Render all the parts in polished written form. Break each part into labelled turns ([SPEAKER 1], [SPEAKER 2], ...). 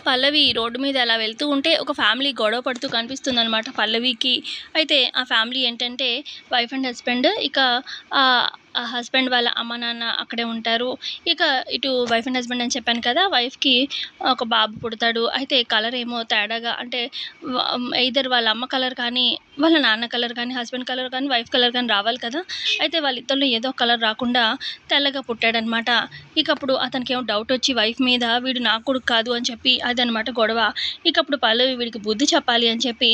[SPEAKER 1] పల్లవి road మీద అలా వెళ్తూ ఉంటే ఒక ఫ్యామిలీ గొడవ పడుతూ కనిపిస్తుందనమాట పల్లవికి. అయితే ఆ ఫ్యామిలీ ఏంటంటే వైఫ్ అండ్ హస్బెండ్. ఇక ఆ హస్బెండ్ వాళ్ళ అమ్మ నాన్న అక్కడే ఉంటారు. ఇక ఇటు వైఫ్ అండ్ హస్బెండ్ అని చెప్పాను కదా! వైఫ్‌కి ఒక బాబు పుడతాడు. అయితే కలర్ ఏమో తేడాగా అంటే ఎయిదర్ వాళ్ళ అమ్మ కలర్ కానీ, వాళ్ళ నాన్న కలర్ కానీ, హస్బెండ్ కలర్ కానీ, వైఫ్ కలర్ కానీ రావాలి కదా! అయితే వాళ్ళిద్దరిలో ఏదో కలర్ రాకుండా తెల్లగా పుట్టాడనమాట. ఇక అప్పుడు అతనికేమో డౌట్ వచ్చి వైఫ్ మీద, వీడు నా కొడుకు కాదు అని చెప్పి అదనమాట గొడవ. ఇక అప్పుడు పల్లవి వీడికి బుద్ధి చెప్పాలి అని చెప్పి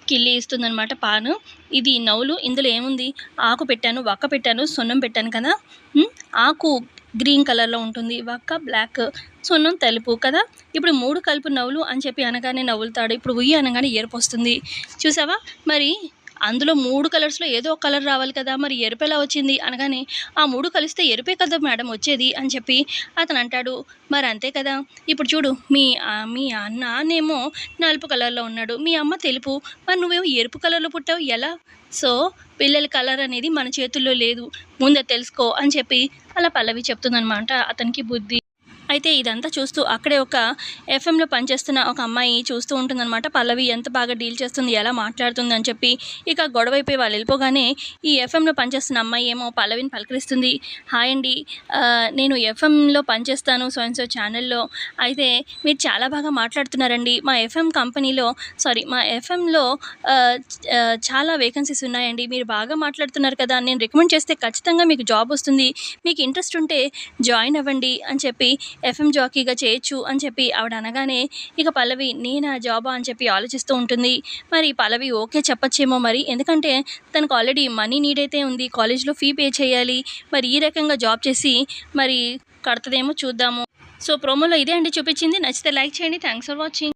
[SPEAKER 1] కిల్లి ఇస్తుందనమాట పాను. ఇది నవ్వులు, ఇందులో ఏముంది, ఆకు పెట్టాను, వక్క పెట్టాను, సున్నం పెట్టాను కదా! ఆకు గ్రీన్ కలర్‌లో ఉంటుంది, వక్క బ్లాక్, సున్నం తెలుపు కదా! ఇప్పుడు 3 కలిపి నవ్వులు అని చెప్పి అనగానే నవ్వులుతాడు. ఇప్పుడు ఉయ్యి అనగానే ఏడుపొస్తుంది. చూసావా? మరి అందులో 3 కలర్స్‌లో ఏదో ఒక కలర్ రావాలి కదా! మరి ఎరుపెలా వచ్చింది అనగానే, ఆ 3 కలిస్తే ఎరుపే కదా మేడం వచ్చేది అని చెప్పి అతనంటాడు. మరి అంతే కదా! ఇప్పుడు చూడు మీ అన్ననేమో నలుపు కలర్‌లో ఉన్నాడు. మీ అమ్మ తెలుపు. మరి నువ్వేమో ఎరుపు కలర్‌లో పుట్టావు ఎలా? సో, పిల్లల కలర్ అనేది మన చేతుల్లో లేదు. ముందది తెలుసుకో అని చెప్పి అలా పల్లవి చెప్తుందనమాట అతనికి బుద్ధి. అయితే ఇదంతా చూస్తూ అక్కడే ఒక ఎఫ్ఎంలో పనిచేస్తున్న ఒక అమ్మాయి చూస్తూ ఉంటుందనమాట. పల్లవి ఎంత బాగా డీల్ చేస్తుంది, ఎలా మాట్లాడుతుంది అని చెప్పి. ఇక గొడవైపోయి వాళ్ళు వెళ్ళిపోగానే ఈ ఎఫ్ఎంలో పనిచేస్తున్న అమ్మాయి ఏమో పల్లవిని పలకరిస్తుంది. హాయ్ అండి, నేను ఎఫ్ఎంలో పనిచేస్తాను సో అండ్ సో ఛానల్లో. అయితే మీరు చాలా బాగా మాట్లాడుతున్నారండి. మా ఎఫ్ఎంలో చాలా వేకెన్సీస్ ఉన్నాయండి. మీరు బాగా మాట్లాడుతున్నారు కదా, నేను రికమెండ్ చేస్తే ఖచ్చితంగా మీకు జాబ్ వస్తుంది. మీకు ఇంట్రెస్ట్ ఉంటే జాయిన్ అవ్వండి అని చెప్పి, ఎఫ్ఎం జాకీగా చేయొచ్చు అని చెప్పి ఆవిడ అనగానే ఇక పల్లవి నేనా జాబా అని చెప్పి ఆలోచిస్తూ ఉంటుంది. మరి పల్లవి ఓకే చెప్పచ్చేమో మరి, ఎందుకంటే తనకు ఆల్రెడీ మనీ నీడ్ అయితే ఉంది. కాలేజ్‌లో ఫీ పే చేయాలి. మరి ఈ రకంగా జాబ్ చేసి మరి కడతదేమో చూద్దాము. సో, ప్రోమోలో ఇదే అండి చూపించింది. నచ్చితే లైక్ చేయండి. Thanks for watching.